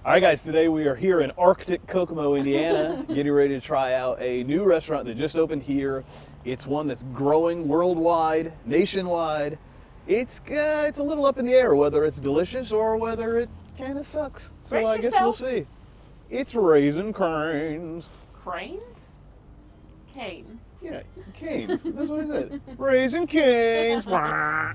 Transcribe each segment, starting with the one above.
All right, guys, today we are here in Arctic Kokomo, Indiana, getting ready to try out a new restaurant that just opened here. It's one that's growing worldwide, nationwide. It's a little up in the air whether it's delicious or whether it kind of sucks. So Brace I guess we'll yourself. see. It's Raisin Cranes. Cranes? Canes. Yeah, canes. That's what I said. Raisin Canes. Wah.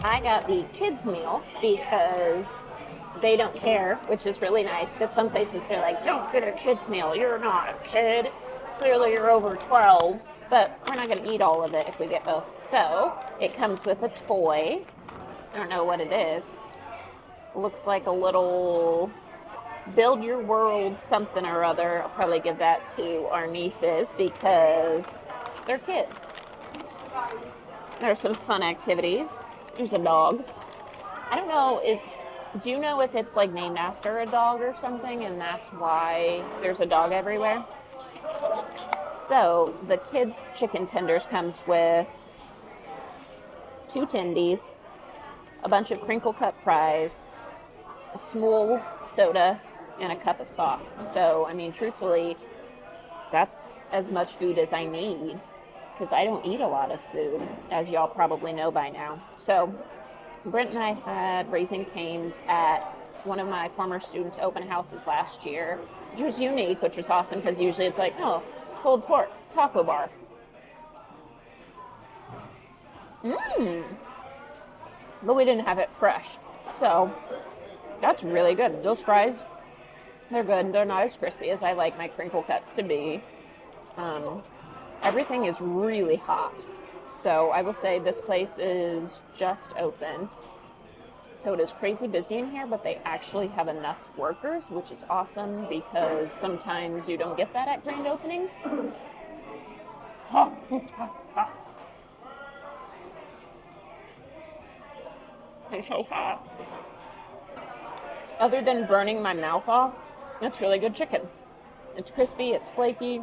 I got the kids meal because they don't care, which is really nice because some places they're like, don't get a kids meal, you're not a kid. Clearly you're over 12, but we're not going to eat all of it if we get both. So it comes with a toy. I don't know what it is. It looks like a little build your world something or other. I'll probably give that to our nieces because they're kids. There's some fun activities. There's a dog. I don't know, do you know if it's like named after a dog or something and that's why there's a dog everywhere? So the kids' chicken tenders comes with 2 tendies, a bunch of crinkle cut fries, a small soda, and a cup of sauce. So, I mean, truthfully, that's as much food as I need because I don't eat a lot of food, as y'all probably know by now. So Brent and I had Raising Cane's at one of my former students' open houses last year, which was unique, which was awesome because usually it's like, oh, pulled pork, taco bar. But we didn't have it fresh. So that's really good. Those fries, they're good. They're not as crispy as I like my crinkle cuts to be. Everything is really hot. So I will say this place is just open. So it is crazy busy in here, but they actually have enough workers, which is awesome because sometimes you don't get that at grand openings. It's so hot. Other than burning my mouth off, it's really good chicken. It's crispy, it's flaky.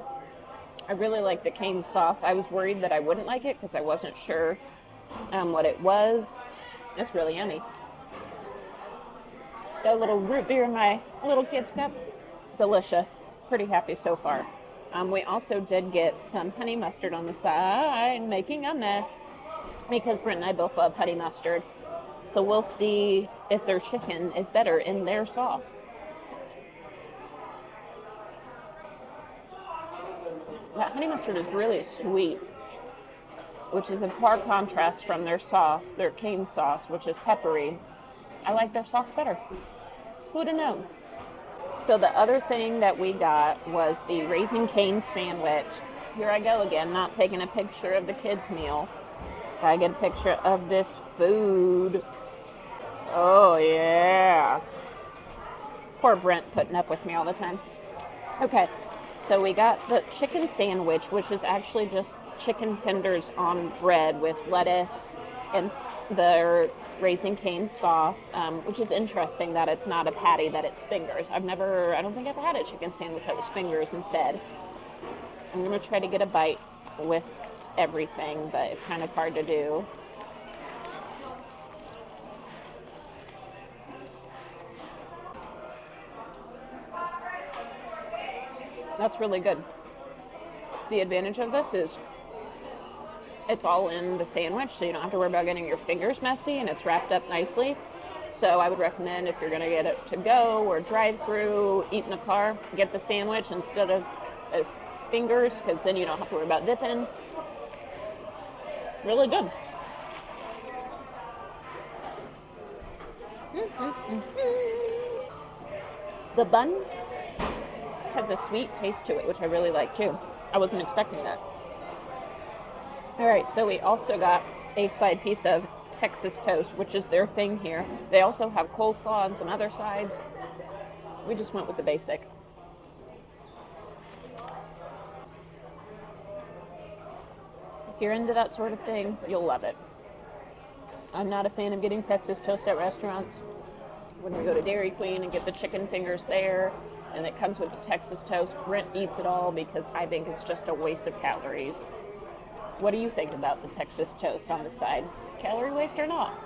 I really like the cane sauce. I was worried that I wouldn't like it because I wasn't sure what it was. It's really yummy. Got a little root beer in my little kid's cup. Delicious. Pretty happy so far. We also did get some honey mustard on the side, making a mess because Brent and I both love honey mustard. So we'll see if their chicken is better in their sauce. That honey mustard is really sweet, which is in far contrast from their sauce, their cane sauce, which is peppery. I like their sauce better. Who'd have known? So the other thing that we got was the Raising Cane sandwich. Here I go again, not taking a picture of the kids' meal. Gotta get a picture of this food. Oh, yeah. Poor Brent putting up with me all the time. Okay. So we got the chicken sandwich, which is actually just chicken tenders on bread with lettuce and the Raising Cane sauce, which is interesting that it's not a patty, that it's fingers. I don't think I've had a chicken sandwich that was fingers instead. I'm going to try to get a bite with everything, but it's kind of hard to do. That's really good. The advantage of this is it's all in the sandwich, so you don't have to worry about getting your fingers messy, and it's wrapped up nicely. So I would recommend if you're going to get it to go or drive through, eat in the car, get the sandwich instead of fingers, because then you don't have to worry about dipping. Really good. The bun has a sweet taste to it, which I really like too. I wasn't expecting that. All right, so we also got a side piece of Texas toast, which is their thing here. They also have coleslaw and some other sides. We just went with the basic. If you're into that sort of thing, you'll love it. I'm not a fan of getting Texas toast at restaurants. When we go to Dairy Queen and get the chicken fingers there, and it comes with the Texas toast, Brent eats it all because I think it's just a waste of calories. What do you think about the Texas toast on the side? Calorie waste or not?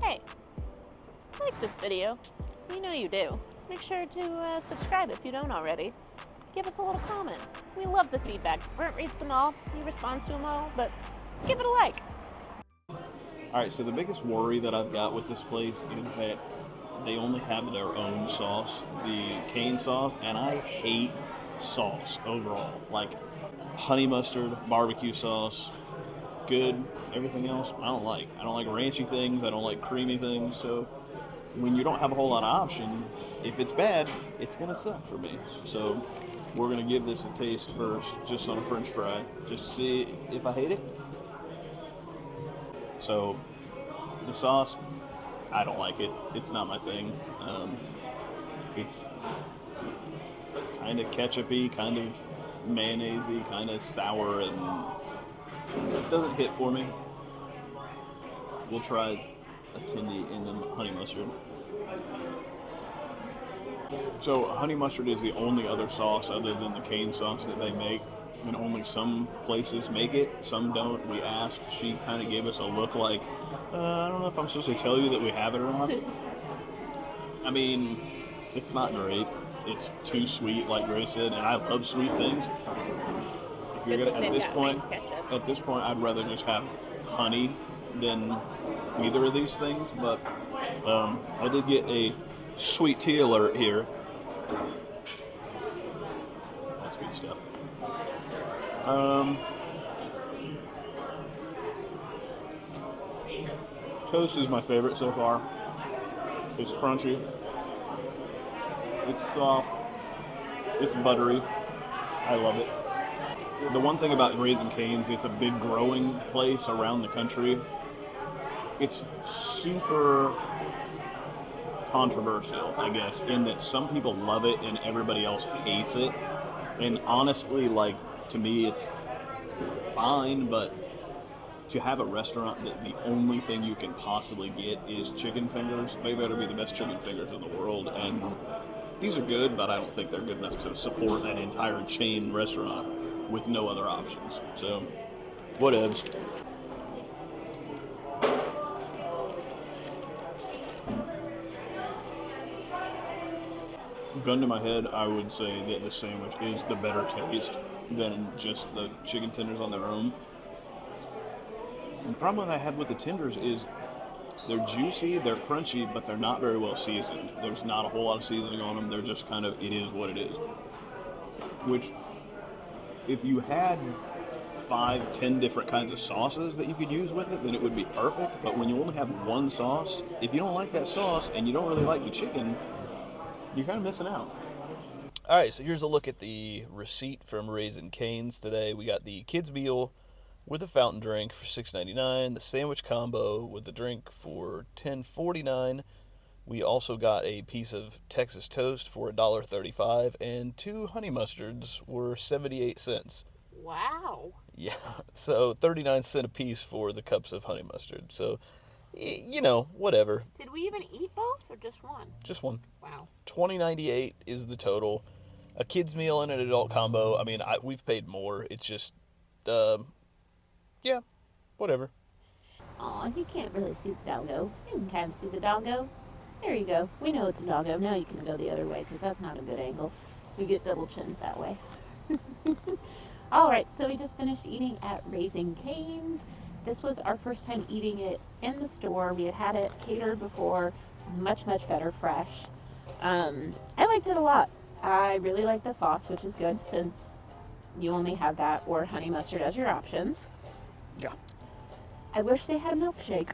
Hey, like this video. You know you do. Make sure to subscribe if you don't already. Give us a little comment. We love the feedback. Brent reads them all. He responds to them all, but give it a like. All right, so the biggest worry that I've got with this place is that they only have their own sauce, the cane sauce, and I hate sauce overall. Like honey mustard, barbecue sauce, good. Everything else, I don't like. I don't like ranchy things. I don't like creamy things. So when you don't have a whole lot of option, if it's bad, it's gonna suck for me. So we're gonna give this a taste first, just on a French fry, just to see if I hate it. So the sauce, I don't like it. It's not my thing. It's kind of ketchup-y, kind of mayonnaise-y, kind of sour, and it doesn't hit for me. We'll try a tindy and then honey mustard. So honey mustard is the only other sauce other than the cane sauce that they make, and only some places make it, some don't. We asked, she kind of gave us a look like, I don't know if I'm supposed to tell you that we have it or not. I mean, it's not great. It's too sweet, like Grace said, and I love sweet things. If you're gonna, at this point, I'd rather just have honey than either of these things. But I did get a sweet tea alert here. That's good stuff. Toast is my favorite so far. It's crunchy. It's soft. It's buttery. I love it. The one thing about Raising Cane's, it's a big growing place around the country. It's super controversial, I guess, in that some people love it and everybody else hates it. And honestly, like, to me, it's fine, but to have a restaurant that the only thing you can possibly get is chicken fingers, they better be the best chicken fingers in the world. And these are good, but I don't think they're good enough to support an entire chain restaurant with no other options. So, whatevs. Gun to my head, I would say that the sandwich is the better taste than just the chicken tenders on their own. The problem that I had with the tenders is they're juicy, they're crunchy, but they're not very well seasoned. There's not a whole lot of seasoning on them. They're just kind of, it is what it is. Which, if you had 5-10 different kinds of sauces that you could use with it, then it would be perfect. But when you only have one sauce, if you don't like that sauce and you don't really like the chicken, you're kind of missing out. All right, so here's a look at the receipt from Raising Cane's today. We got the kids meal with a fountain drink for $6.99, the sandwich combo with the drink for $10.49. We also got a piece of Texas toast for $1.35, and 2 honey mustards were 78 cents. Wow. Yeah, so 39 cents a piece for the cups of honey mustard. So, you know, whatever. Did we even eat both or just one? Just one. Wow. $20.98 is the total. A kid's meal and an adult combo. I mean, we've paid more. It's just, yeah, whatever. Aw, you can't really see the doggo. You can kind of see the doggo. There you go. We know it's a doggo. Now you can go the other way because that's not a good angle. We get double chins that way. All right, so we just finished eating at Raising Cane's. This was our first time eating it in the store. We had it catered before, much, much better fresh. I liked it a lot. I really like the sauce, which is good since you only have that or honey mustard as your options. Yeah. I wish they had a milkshake.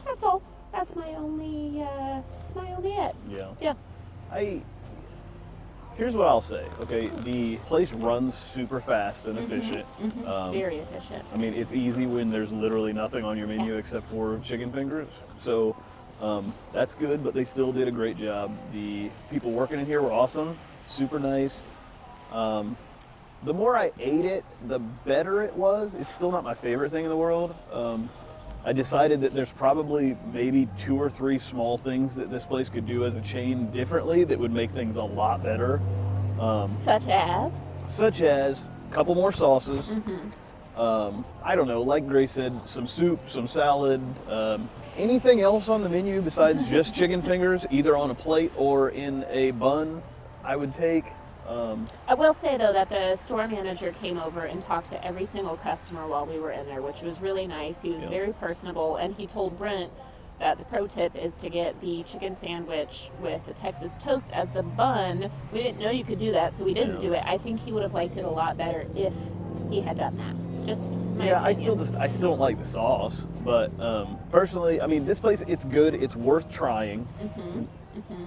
That's all. That's my only, it. Yeah. Yeah. Here's what I'll say, okay? The place runs super fast and efficient. Very efficient. I mean, it's easy when there's literally nothing on your menu except for chicken fingers. So that's good, but they still did a great job. The people working in here were awesome, super nice. The more I ate it, the better it was. It's still not my favorite thing in the world. I decided that there's probably maybe 2 or 3 small things that this place could do as a chain differently that would make things a lot better. Such as A couple more sauces. I don't know, like Grace said, some soup, some salad, anything else on the menu besides just chicken fingers, either on a plate or in a bun, I would take. I will say, though, that the store manager came over and talked to every single customer while we were in there, which was really nice. He was very personable, and he told Brent that the pro tip is to get the chicken sandwich with the Texas toast as the bun. We didn't know you could do that, so we didn't do it. I think he would have liked it a lot better if he had done that. Just my opinion. I still don't like the sauce, but personally, I mean, this place, it's good. It's worth trying.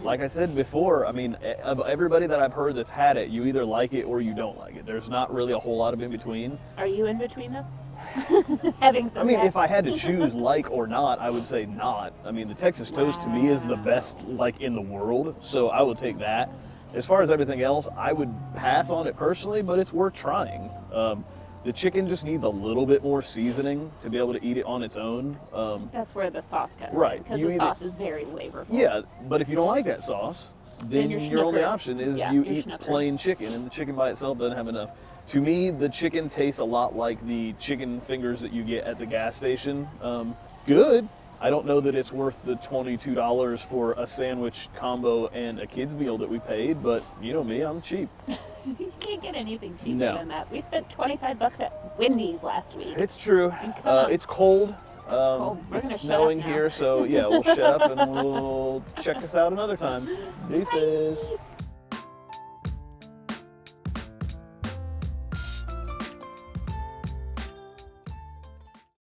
Like I said before, I mean, of everybody that I've heard that's had it, you either like it or you don't like it. There's not really a whole lot of in between. Are you in between, though? Having said I mean, that. if I had to choose like or not, I would say not. I mean, the Texas toast to me is the best like in the world, so I would take that. As far as everything else, I would pass on it personally, but it's worth trying. The chicken just needs a little bit more seasoning to be able to eat it on its own. That's where the sauce comes Right. in, because the sauce is very flavorful. Yeah, but if you don't like that sauce, then your only option is you eat plain chicken, and the chicken by itself doesn't have enough. To me, the chicken tastes a lot like the chicken fingers that you get at the gas station. Good. I don't know that it's worth the $22 for a sandwich combo and a kid's meal that we paid, but you know me, I'm cheap. You can't get anything cheaper than that. We spent $25 at Wendy's last week. It's true. It's cold. We're It's snowing here, so yeah, we'll shut up and we'll check this out another time. Deuces. Bye.